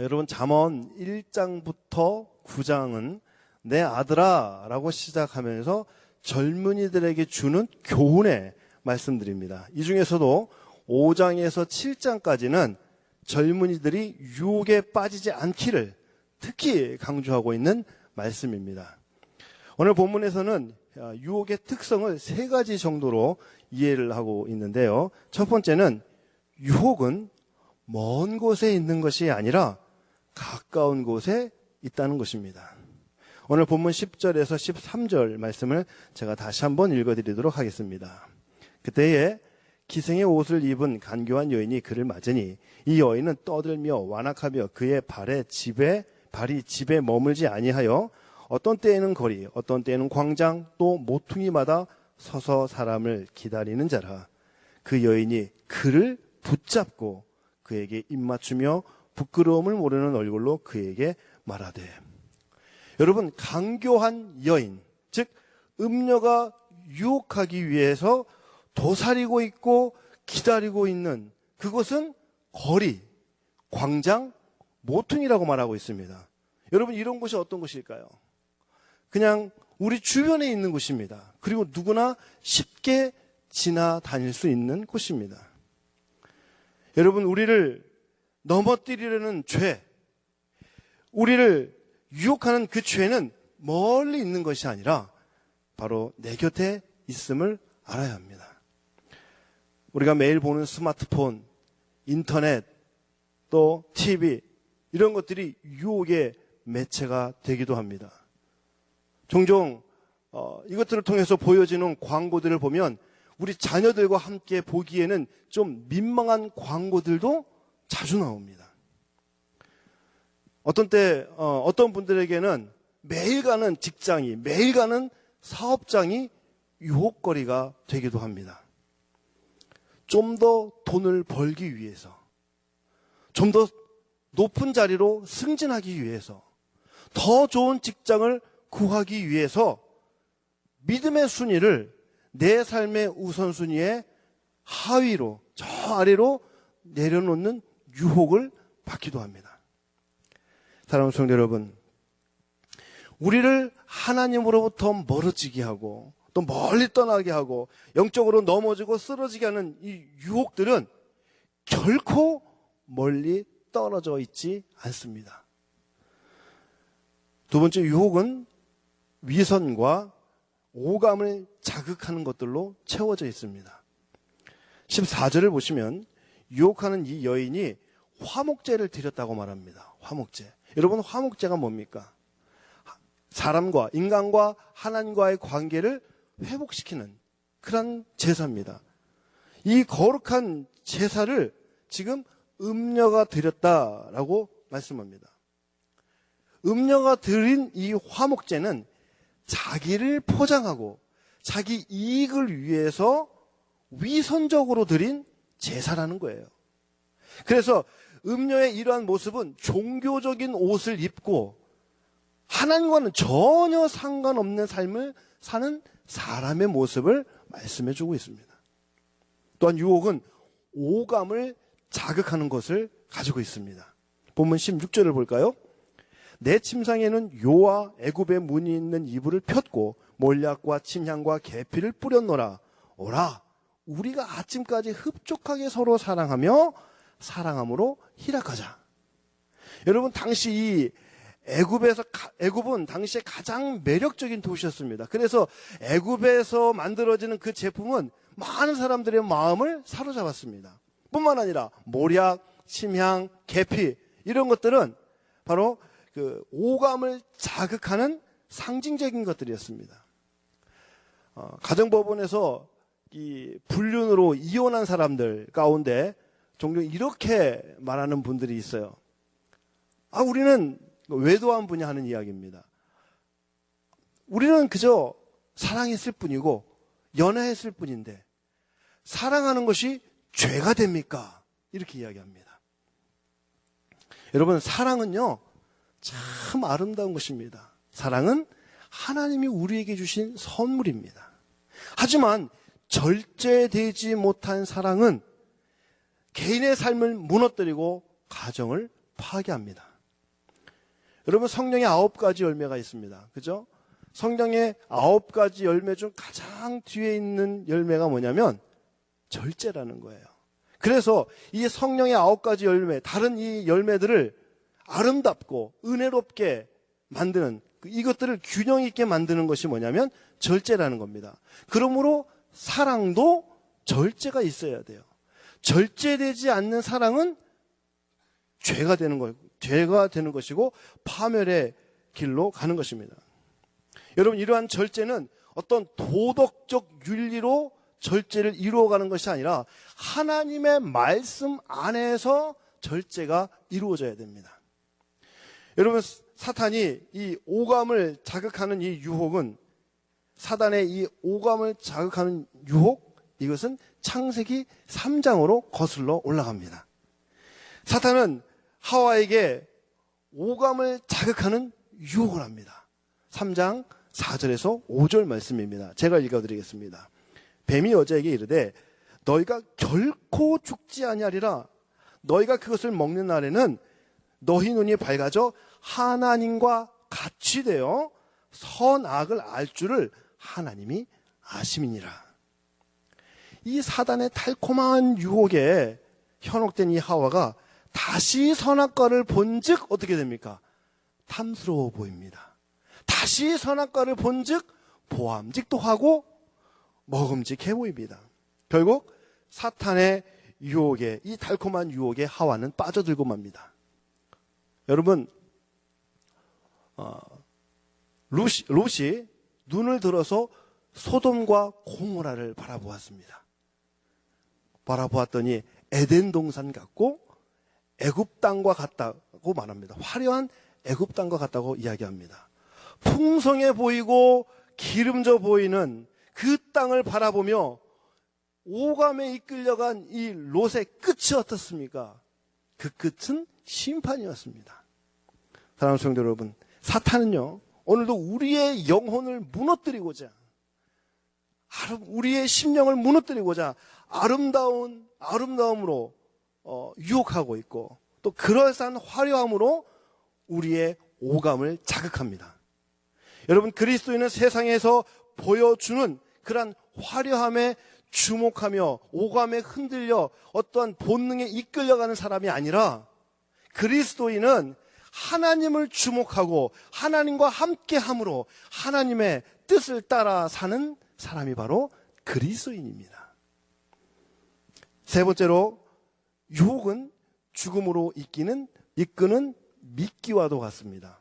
여러분 잠언 1장부터 9장은 내 아들아 라고 시작하면서 젊은이들에게 주는 교훈의 말씀드립니다. 이 중에서도 5장에서 7장까지는 젊은이들이 유혹에 빠지지 않기를 특히 강조하고 있는 말씀입니다. 오늘 본문에서는 유혹의 특성을 3가지 정도로 이해를 하고 있는데요. 첫 번째는 유혹은 먼 곳에 있는 것이 아니라 가까운 곳에 있다는 것입니다. 오늘 본문 10절에서 13절 말씀을 제가 다시 한번 읽어드리도록 하겠습니다. 그때에 기생의 옷을 입은 간교한 여인이 그를 맞으니 이 여인은 떠들며 완악하며 그의 발이 집에 머물지 아니하여 어떤 때에는 거리, 어떤 때에는 광장, 또 모퉁이마다 서서 사람을 기다리는 자라. 그 여인이 그를 붙잡고 그에게 입맞추며 부끄러움을 모르는 얼굴로 그에게 말하되. 여러분, 강교한 여인, 즉 음녀가 유혹하기 위해서 도사리고 있고 기다리고 있는 그것은 거리, 광장, 모퉁이라고 말하고 있습니다. 여러분, 이런 곳이 어떤 곳일까요? 그냥 우리 주변에 있는 곳입니다. 그리고 누구나 쉽게 지나다닐 수 있는 곳입니다. 여러분, 우리를 넘어뜨리려는 죄, 우리를 유혹하는 그 죄는 멀리 있는 것이 아니라 바로 내 곁에 있음을 알아야 합니다. 우리가 매일 보는 스마트폰, 인터넷, 또 TV 이런 것들이 유혹의 매체가 되기도 합니다. 종종 이것들을 통해서 보여지는 광고들을 보면 우리 자녀들과 함께 보기에는 좀 민망한 광고들도 자주 나옵니다. 어떤 분들에게는 매일 가는 직장이, 매일 가는 사업장이 유혹거리가 되기도 합니다. 좀 더 돈을 벌기 위해서, 좀 더 높은 자리로 승진하기 위해서, 더 좋은 직장을 구하기 위해서 믿음의 순위를 내 삶의 우선순위의 하위로, 저 아래로 내려놓는 유혹을 받기도 합니다. 사랑하는 성도 여러분, 우리를 하나님으로부터 멀어지게 하고 또 멀리 떠나게 하고 영적으로 넘어지고 쓰러지게 하는 이 유혹들은 결코 멀리 떨어져 있지 않습니다. 두 번째 유혹은 위선과 오감을 자극하는 것들로 채워져 있습니다. 14절을 보시면 유혹하는 이 여인이 화목제를 드렸다고 말합니다. 화목제. 여러분, 화목제가 뭡니까? 사람과, 인간과 하나님과의 관계를 회복시키는 그런 제사입니다. 이 거룩한 제사를 지금 음녀가 드렸다라고 말씀합니다. 음녀가 드린 이 화목제는 자기를 포장하고 자기 이익을 위해서 위선적으로 드린 제사라는 거예요. 그래서 음녀의 이러한 모습은 종교적인 옷을 입고 하나님과는 전혀 상관없는 삶을 사는 사람의 모습을 말씀해주고 있습니다. 또한 유혹은 오감을 자극하는 것을 가지고 있습니다. 본문 16절을 볼까요? 내 침상에는 요와 애굽의 무늬 있는 이불을 폈고 몰약과 침향과 계피를 뿌렸노라. 오라, 우리가 아침까지 흡족하게 서로 사랑하며 사랑함으로 희락하자. 여러분, 당시 이 애굽은 당시에 가장 매력적인 도시였습니다. 그래서 애굽에서 만들어지는 그 제품은 많은 사람들의 마음을 사로잡았습니다. 뿐만 아니라 몰약, 침향, 계피 이런 것들은 바로 그 오감을 자극하는 상징적인 것들이었습니다. 가정법원에서 이 불륜으로 이혼한 사람들 가운데 종종 이렇게 말하는 분들이 있어요. 우리는 외도한 분이 하는 이야기입니다. 우리는 그저 사랑했을 뿐이고 연애했을 뿐인데 사랑하는 것이 죄가 됩니까? 이렇게 이야기합니다. 여러분, 사랑은요 참 아름다운 것입니다. 사랑은 하나님이 우리에게 주신 선물입니다. 하지만 절제되지 못한 사랑은 개인의 삶을 무너뜨리고 가정을 파괴합니다. 여러분, 성령의 9가지 열매가 있습니다. 그죠? 성령의 9가지 열매 중 가장 뒤에 있는 열매가 뭐냐면 절제라는 거예요. 그래서 이 성령의 9가지 열매, 다른 이 열매들을 아름답고 은혜롭게 만드는, 이것들을 균형 있게 만드는 것이 뭐냐면 절제라는 겁니다. 그러므로 사랑도 절제가 있어야 돼요. 절제되지 않는 사랑은 죄가 되는 것이고 파멸의 길로 가는 것입니다. 여러분, 이러한 절제는 어떤 도덕적 윤리로 절제를 이루어가는 것이 아니라 하나님의 말씀 안에서 절제가 이루어져야 됩니다. 여러분, 사탄이 이 오감을 자극하는 이 유혹은, 사단의 이 오감을 자극하는 유혹, 이것은 창세기 3장으로 거슬러 올라갑니다. 사탄은 하와에게 오감을 자극하는 유혹을 합니다. 3장 4절에서 5절 말씀입니다. 제가 읽어드리겠습니다. 뱀이 여자에게 이르되 너희가 결코 죽지 아니하리라. 너희가 그것을 먹는 날에는 너희 눈이 밝아져 하나님과 같이 되어 선악을 알 줄을 하나님이 아심이니라. 이 사단의 달콤한 유혹에 현혹된 이 하와가 다시 선악과를 본즉 어떻게 됩니까? 탐스러워 보입니다. 다시 선악과를 본즉 보암직도 하고 먹음직해 보입니다. 결국 사탄의 유혹에, 이 달콤한 유혹에 하와는 빠져들고 맙니다. 여러분, 롯이 눈을 들어서 소돔과 고모라를 바라보았습니다. 바라보았더니 에덴 동산 같고 애굽 땅과 같다고 말합니다. 화려한 애굽 땅과 같다고 이야기합니다. 풍성해 보이고 기름져 보이는 그 땅을 바라보며 오감에 이끌려간 이 롯의 끝이 어떻습니까? 그 끝은 심판이었습니다. 사랑하는 성도 여러분, 사탄은요, 오늘도 우리의 영혼을 무너뜨리고자, 우리의 심령을 무너뜨리고자 아름다움으로 유혹하고 있고, 또 그럴싸한 화려함으로 우리의 오감을 자극합니다. 여러분, 그리스도인은 세상에서 보여주는 그러한 화려함에 주목하며 오감에 흔들려 어떠한 본능에 이끌려가는 사람이 아니라, 그리스도인은 하나님을 주목하고 하나님과 함께함으로 하나님의 뜻을 따라 사는 사람이 바로 그리스도인입니다. 세 번째로, 유혹은 죽음으로 이끄는 미끼와도 같습니다.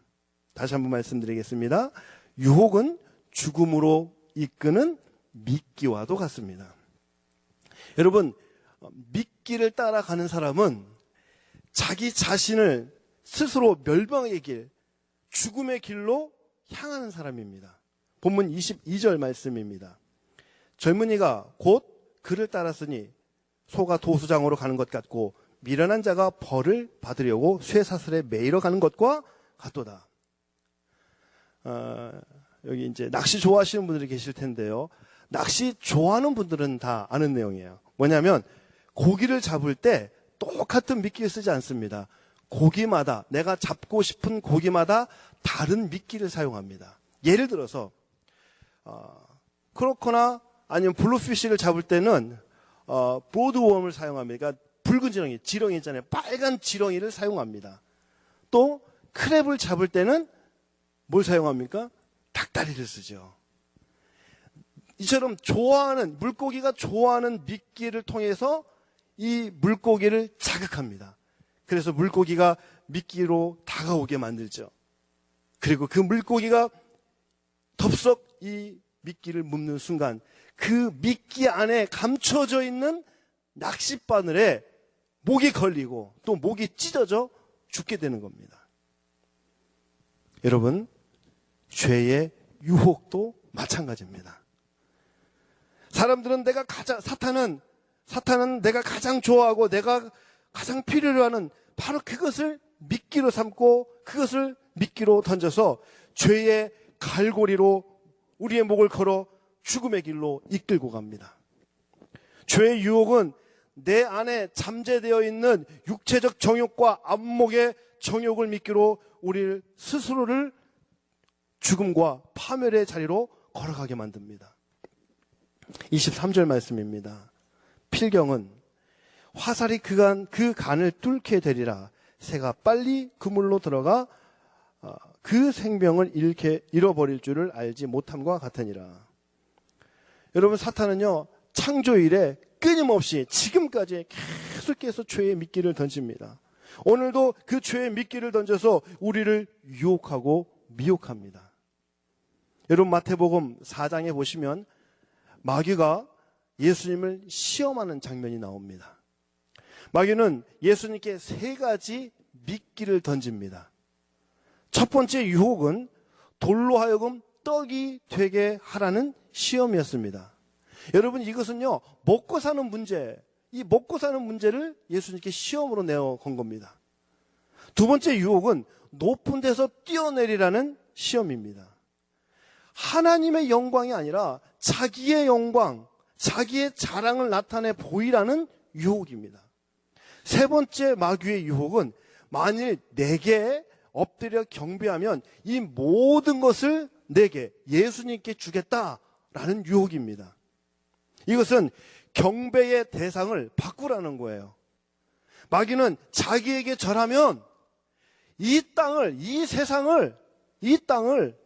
다시 한번 말씀드리겠습니다. 유혹은 죽음으로 이끄는 미끼와도 같습니다. 여러분, 미끼를 따라가는 사람은 자기 자신을 스스로 멸망의 길, 죽음의 길로 향하는 사람입니다. 본문 22절 말씀입니다. 젊은이가 곧 그를 따랐으니 소가 도수장으로 가는 것 같고 미련한 자가 벌을 받으려고 쇠사슬에 매이러 가는 것과 같도다. 여기 이제 낚시 좋아하시는 분들이 계실 텐데요. 낚시 좋아하는 분들은 다 아는 내용이에요. 뭐냐면 고기를 잡을 때 똑같은 미끼를 쓰지 않습니다. 고기마다, 내가 잡고 싶은 고기마다 다른 미끼를 사용합니다. 예를 들어서 크로커나 아니면 블루피쉬를 잡을 때는 브로드웜을 사용합니다. 그러니까 붉은 지렁이 있잖아요. 빨간 지렁이를 사용합니다. 또 크랩을 잡을 때는 뭘 사용합니까? 닭다리를 쓰죠. 이처럼 물고기가 좋아하는 미끼를 통해서 이 물고기를 자극합니다. 그래서 물고기가 미끼로 다가오게 만들죠. 그리고 그 물고기가 덥석 이 미끼를 묻는 순간 그 미끼 안에 감춰져 있는 낚싯바늘에 목이 걸리고 또 목이 찢어져 죽게 되는 겁니다. 여러분, 죄의 유혹도 마찬가지입니다. 사람들은 사탄은 내가 가장 좋아하고 내가 가장 필요로 하는 바로 그것을 미끼로 삼고 그것을 미끼로 던져서 죄의 갈고리로 우리의 목을 걸어 죽음의 길로 이끌고 갑니다. 죄의 유혹은 내 안에 잠재되어 있는 육체적 정욕과 안목의 정욕을 미끼로 우리를 스스로를 죽음과 파멸의 자리로 걸어가게 만듭니다. 23절 말씀입니다. 필경은 화살이 그 간을 뚫게 되리라. 새가 빨리 그물로 들어가 그 생명을 잃어버릴 줄을 알지 못함과 같으니라. 여러분, 사탄은요, 창조 이래 끊임없이 지금까지 계속해서 죄의 미끼를 던집니다. 오늘도 그 죄의 미끼를 던져서 우리를 유혹하고 미혹합니다. 여러분, 마태복음 4장에 보시면 마귀가 예수님을 시험하는 장면이 나옵니다. 마귀는 예수님께 세 가지 미끼를 던집니다. 첫 번째 유혹은 돌로 하여금 떡이 되게 하라는 시험이었습니다. 여러분, 이것은요, 먹고 사는 문제, 이 먹고 사는 문제를 예수님께 시험으로 내어 건 겁니다. 두 번째 유혹은 높은 데서 뛰어내리라는 시험입니다. 하나님의 영광이 아니라 자기의 영광, 자기의 자랑을 나타내 보이라는 유혹입니다. 세 번째 마귀의 유혹은 만일 내게 엎드려 경배하면 이 모든 것을 내게 예수님께 주겠다라는 유혹입니다. 이것은 경배의 대상을 바꾸라는 거예요. 마귀는 자기에게 절하면 이 땅을, 이 세상을, 이 땅을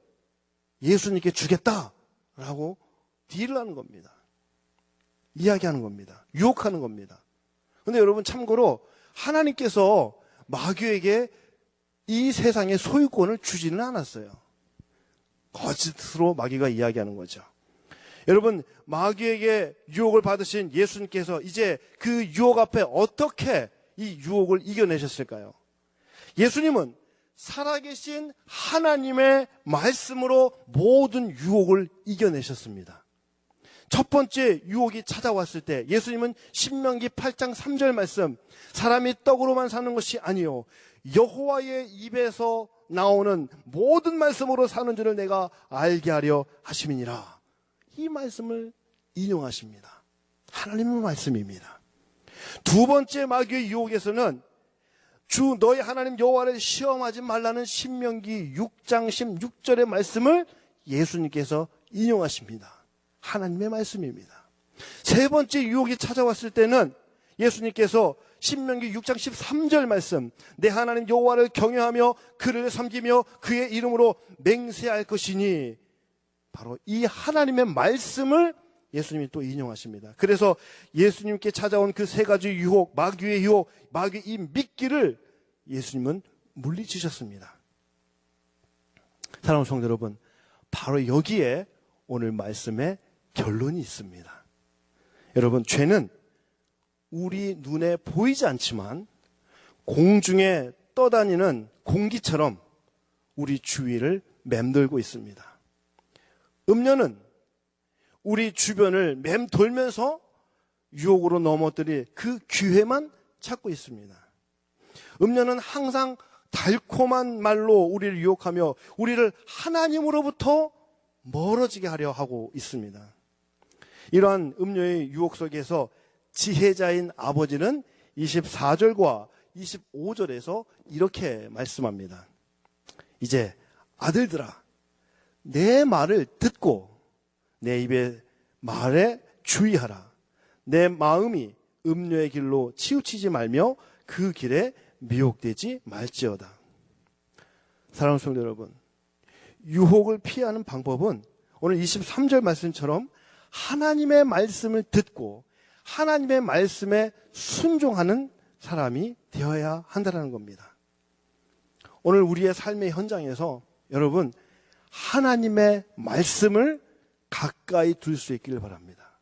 예수님께 주겠다라고 딜을 하는 겁니다. 이야기하는 겁니다. 유혹하는 겁니다. 그런데 여러분, 참고로 하나님께서 마귀에게 이 세상의 소유권을 주지는 않았어요. 거짓으로 마귀가 이야기하는 거죠. 여러분, 마귀에게 유혹을 받으신 예수님께서 이제 그 유혹 앞에 어떻게 이 유혹을 이겨내셨을까요? 예수님은 살아계신 하나님의 말씀으로 모든 유혹을 이겨내셨습니다. 첫 번째 유혹이 찾아왔을 때 예수님은 신명기 8장 3절 말씀, 사람이 떡으로만 사는 것이 아니요 여호와의 입에서 나오는 모든 말씀으로 사는 줄을 내가 알게 하려 하심이니라. 이 말씀을 인용하십니다. 하나님의 말씀입니다. 두 번째 마귀의 유혹에서는 주 너희 하나님 여호와를 시험하지 말라는 신명기 6장 16절의 말씀을 예수님께서 인용하십니다. 하나님의 말씀입니다. 세 번째 유혹이 찾아왔을 때는 예수님께서 신명기 6장 13절 말씀, 내 하나님 여호와를 경외하며 그를 섬기며 그의 이름으로 맹세할 것이니, 바로 이 하나님의 말씀을 예수님이 또 인용하십니다. 그래서 예수님께 찾아온 그 세 가지 유혹, 마귀의 유혹, 마귀의 이 미끼를 예수님은 물리치셨습니다. 사랑하는 성도 여러분, 바로 여기에 오늘 말씀의 결론이 있습니다. 여러분, 죄는 우리 눈에 보이지 않지만 공중에 떠다니는 공기처럼 우리 주위를 맴돌고 있습니다. 음녀는 우리 주변을 맴돌면서 유혹으로 넘어뜨릴 그 기회만 찾고 있습니다. 음녀는 항상 달콤한 말로 우리를 유혹하며 우리를 하나님으로부터 멀어지게 하려 하고 있습니다. 이러한 음녀의 유혹 속에서 지혜자인 아버지는 24절과 25절에서 이렇게 말씀합니다. 이제 아들들아, 내 말을 듣고 내 입의 말에 주의하라. 내 마음이 음녀의 길로 치우치지 말며 그 길에 미혹되지 말지어다. 사랑하는 성도 여러분, 유혹을 피하는 방법은 오늘 23절 말씀처럼 하나님의 말씀을 듣고 하나님의 말씀에 순종하는 사람이 되어야 한다는 겁니다. 오늘 우리의 삶의 현장에서 여러분, 하나님의 말씀을 가까이 둘 수 있기를 바랍니다.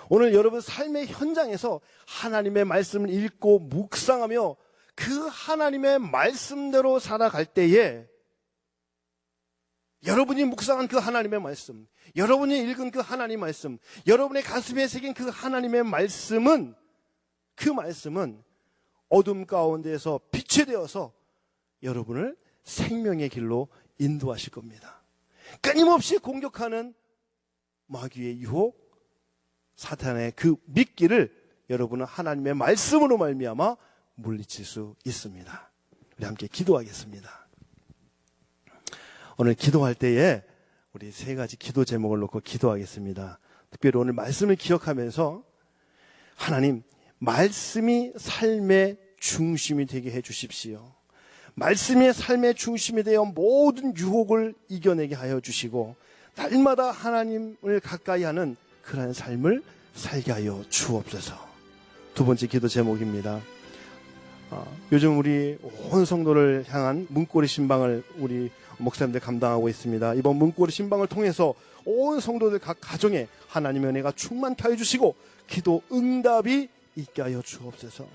오늘 여러분 삶의 현장에서 하나님의 말씀을 읽고 묵상하며 그 하나님의 말씀대로 살아갈 때에 여러분이 묵상한 그 하나님의 말씀, 여러분이 읽은 그 하나님의 말씀, 여러분의 가슴에 새긴 그 하나님의 말씀은, 그 말씀은 어둠 가운데에서 빛이 되어서 여러분을 생명의 길로 인도하실 겁니다. 끊임없이 공격하는 마귀의 유혹, 사탄의 그 미끼를 여러분은 하나님의 말씀으로 말미암아 물리칠 수 있습니다. 우리 함께 기도하겠습니다. 오늘 기도할 때에 우리 세 가지 기도 제목을 놓고 기도하겠습니다. 특별히 오늘 말씀을 기억하면서 하나님, 말씀이 삶의 중심이 되게 해 주십시오. 말씀이 삶의 중심이 되어 모든 유혹을 이겨내게 하여 주시고 날마다 하나님을 가까이 하는 그러한 삶을 살게 하여 주옵소서. 두 번째 기도 제목입니다. 요즘 우리 온 성도를 향한 문고리 신방을 우리 목사님들 감당하고 있습니다. 이번 문고리 신방을 통해서 온 성도들 각 가정에 하나님의 은혜가 충만케 하여 주시고 기도 응답이 있게 하여 주옵소서.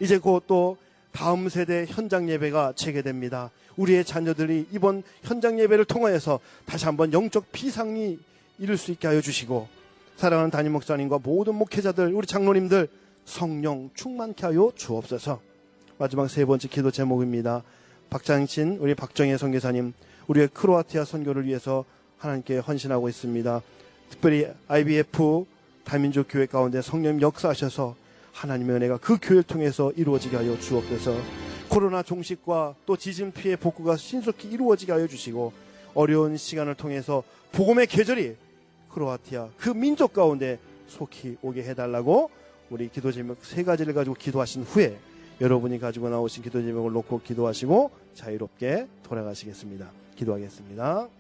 이제 곧 또 다음 세대 현장 예배가 재개됩니다. 우리의 자녀들이 이번 현장 예배를 통하여서 다시 한번 영적 비상이 이룰 수 있게 하여 주시고 사랑하는 담임 목사님과 모든 목회자들, 우리 장로님들 성령 충만케 하여 주옵소서. 마지막 세 번째 기도 제목입니다. 박장친 우리 박정혜 선교사님, 우리의 크로아티아 선교를 위해서 하나님께 헌신하고 있습니다. 특별히 IBF 다민족 교회 가운데 성령 역사하셔서 하나님의 은혜가 그 교회를 통해서 이루어지게 하여 주옵소서. 코로나 종식과 또 지진 피해 복구가 신속히 이루어지게 하여 주시고 어려운 시간을 통해서 복음의 계절이 크로아티아 그 민족 가운데 속히 오게 해달라고 우리 기도 제목 세 가지를 가지고 기도하신 후에 여러분이 가지고 나오신 기도 제목을 놓고 기도하시고 자유롭게 돌아가시겠습니다. 기도하겠습니다.